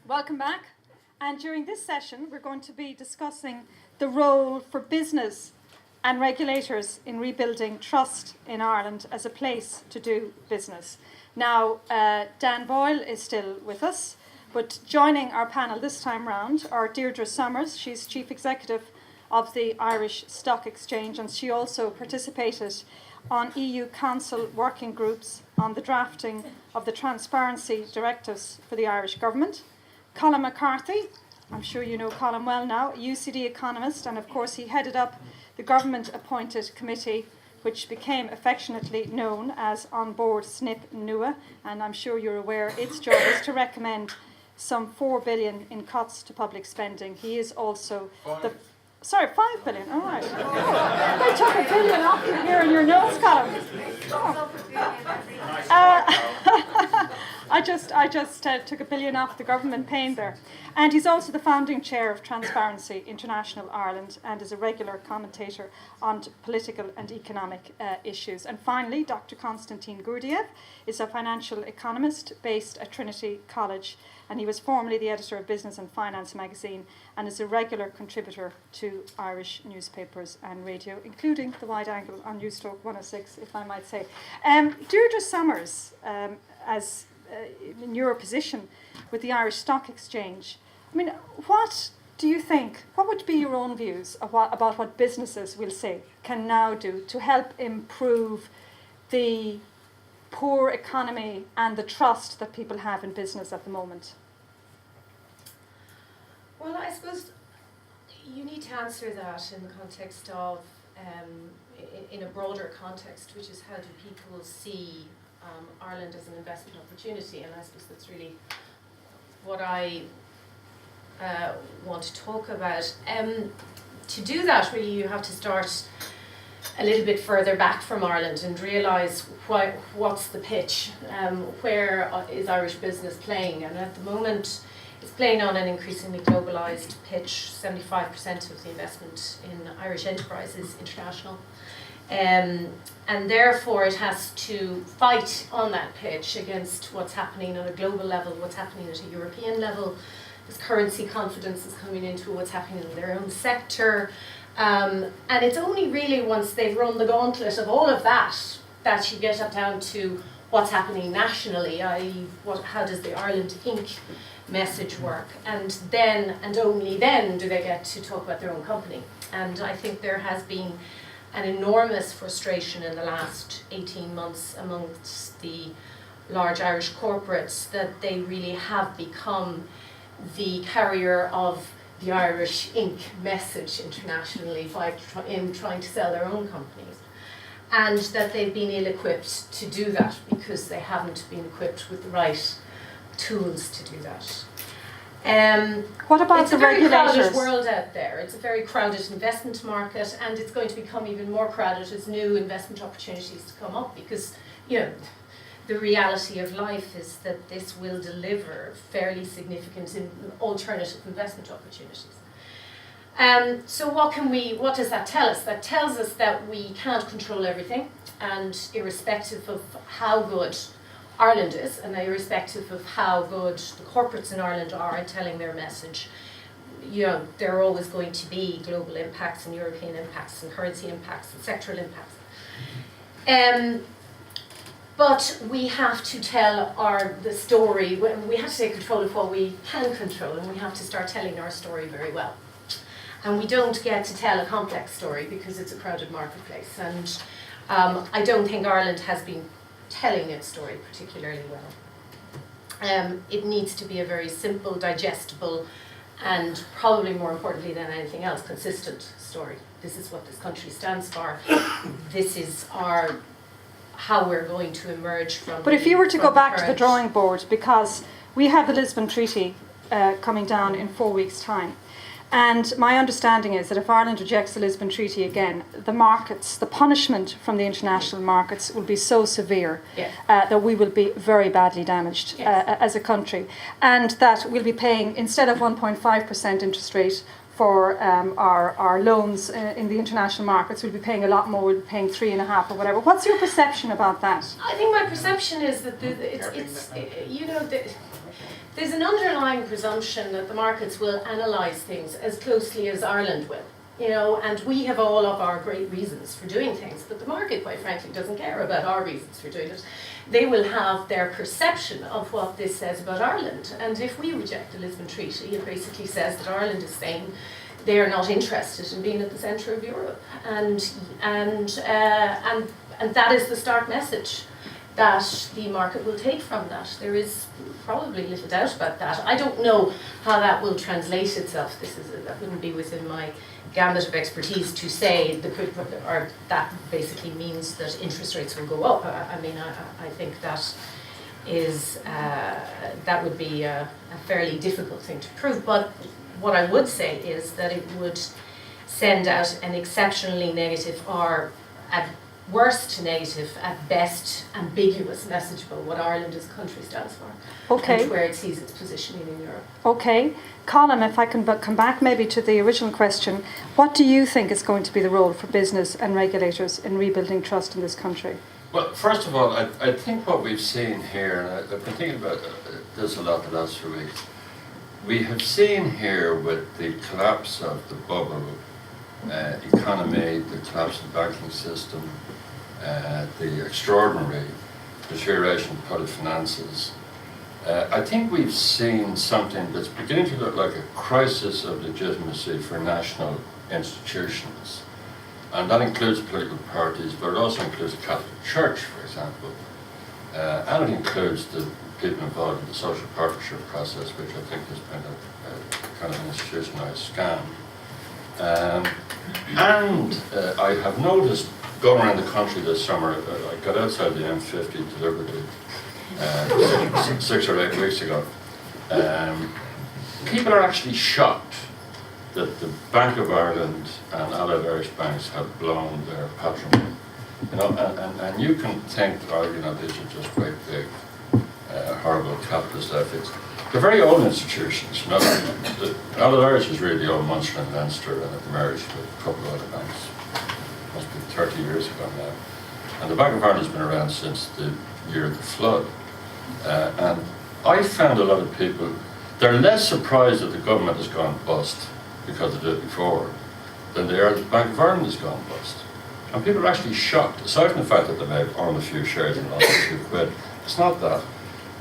Welcome back. And during this session, we're going to be discussing the role for business and regulators in rebuilding trust in Ireland as a place to do business. Now, Dan Boyle is still with us, but joining our panel this time round are Deirdre Summers. She's Chief Executive of the Irish Stock Exchange, and she also participated on EU Council working groups on the drafting of the transparency directives for the Irish government. Colm McCarthy, I'm sure you know Colm well now, a UCD economist, and of course he headed up the government-appointed committee which became affectionately known as On Board SNP NUA, and I'm sure you're aware its job is to recommend some 4 billion in cuts to public spending. He is also the... Sorry, 5 billion, all right. Oh, they took $1 billion off you here in your notes, Colm. I just took $1 billion off the government paying there. And he's also the founding chair of Transparency International Ireland and is a regular commentator on political and economic issues. And finally, Dr. Constantin Gurdgiev is a financial economist based at Trinity College, and he was formerly the editor of Business and Finance magazine and is a regular contributor to Irish newspapers and radio, including the wide angle on Newstalk 106, if I might say. Deirdre Summers, in your position with the Irish Stock Exchange, I mean, what do you think, what would be your own views about what businesses, we'll say, can now do to help improve the poor economy and the trust that people have in business at the moment? Well, I suppose you need to answer that in the context of, in a broader context, which is how do people see Ireland as an investment opportunity, and I suppose that's really what I want to talk about. To do that, really, you have to start a little bit further back from Ireland and realise what's the pitch, where is Irish business playing, and at the moment it's playing on an increasingly globalised pitch. 75% of the investment in Irish enterprise is international. And therefore it has to fight on that pitch against what's happening on a global level, what's happening at a European level. This currency confidence is coming into what's happening in their own sector. And it's only really once they've run the gauntlet of all of that that you get up down to what's happening nationally, i.e. how does the Ireland Inc. message work, and then and only then do they get to talk about their own company. And I think there has been an enormous frustration in the last 18 months amongst the large Irish corporates that they really have become the carrier of the Irish Inc. message internationally in trying to sell their own companies, and that they've been ill-equipped to do that because they haven't been equipped with the right tools to do that. What about the regulators? It's a very crowded world out there. It's a very crowded investment market, and it's going to become even more crowded as new investment opportunities come up, because the reality of life is that this will deliver fairly significant alternative investment opportunities. So what does that tell us? That tells us that we can't control everything, and irrespective of how good Ireland is, and irrespective of how good the corporates in Ireland are at telling their message, there are always going to be global impacts and European impacts and currency impacts and sectoral impacts. But we have to tell the story. We have to take control of what we can control, and we have to start telling our story very well. And we don't get to tell a complex story because it's a crowded marketplace. And I don't think Ireland has been telling its story particularly well. It needs to be a very simple, digestible, and probably more importantly than anything else, consistent story. This is what this country stands for. This is how we're going to emerge from. But if you were to go back to the drawing board, because we have the Lisbon Treaty coming down in 4 weeks' time. And my understanding is that if Ireland rejects the Lisbon Treaty again, the punishment from the international markets will be so severe that we will be very badly damaged as a country. And that we'll be paying, instead of 1.5% interest rate for our loans in the international markets, we'll be paying a lot more, we'll be paying 3.5% or whatever. What's your perception about that? I think my perception is that there's an underlying presumption that the markets will analyse things as closely as Ireland will. You know, and we have all of our great reasons for doing things, but the market, quite frankly, doesn't care about our reasons for doing it. They will have their perception of what this says about Ireland. And if we reject the Lisbon Treaty, it basically says that Ireland is saying they are not interested in being at the centre of Europe. And that is the stark message that the market will take from that. There is probably little doubt about that. I don't know how that will translate itself. That wouldn't be within my gambit of expertise to say or that basically means that interest rates will go up. I mean, I think that is that would be a fairly difficult thing to prove. But what I would say is that it would send out an exceptionally negative, or at worst negative, at best ambiguous message about what Ireland as a country stands for, okay, and where it sees its positioning in Europe. Okay. Colm, if I can come back maybe to the original question, what do you think is going to be the role for business and regulators in rebuilding trust in this country? Well, first of all, I think what we've seen here, and I've been thinking about this a lot the last few weeks, we have seen here with the collapse of the bubble economy, the collapse of the banking system, the extraordinary deterioration of public finances, I think we've seen something that's beginning to look like a crisis of legitimacy for national institutions. And that includes political parties, but it also includes the Catholic Church, for example. And it includes the people involved in the social partnership process, which I think has been a kind of an institutionalized scam. I have noticed, going around the country this summer, I got outside the M50 deliberately 6 or 8 weeks ago. People are actually shocked that the Bank of Ireland and allied Irish banks have blown their patrimony. You know, and you can think, oh, you know, these are just great big, horrible capitalist outfits. They're very old institutions. You know, the allied Irish is really the old Munster and Leinster, and it merged with a couple of other banks. Must be 30 years ago now. And the Bank of Ireland has been around since the year of the flood. And I found a lot of people, they're less surprised that the government has gone bust because it did before than they are that the Bank of Ireland has gone bust. And people are actually shocked, aside from the fact that they may have owned a few shares and lost a few quid. It's not that.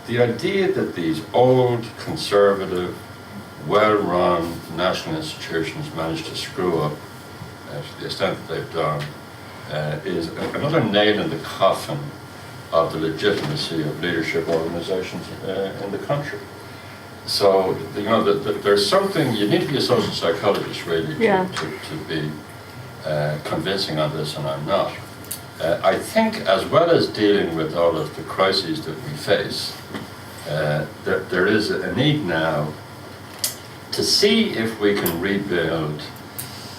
The idea that these old, conservative, well-run national institutions managed to screw up to the extent that they've done is another nail in the coffin of the legitimacy of leadership organizations in the country. So, you know, there's something, you need to be a social psychologist really to be convincing on this, and I'm not. I think as well as dealing with all of the crises that we face, there is a need now to see if we can rebuild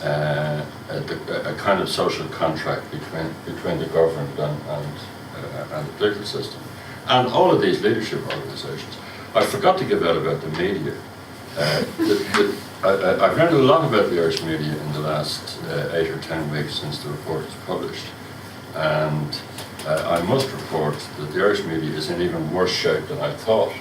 a kind of social contract between the government and the political system, and all of these leadership organizations. I forgot to give out about the media. I've learned a lot about the Irish media in the last 8 or 10 weeks since the report was published, and I must report that the Irish media is in even worse shape than I thought.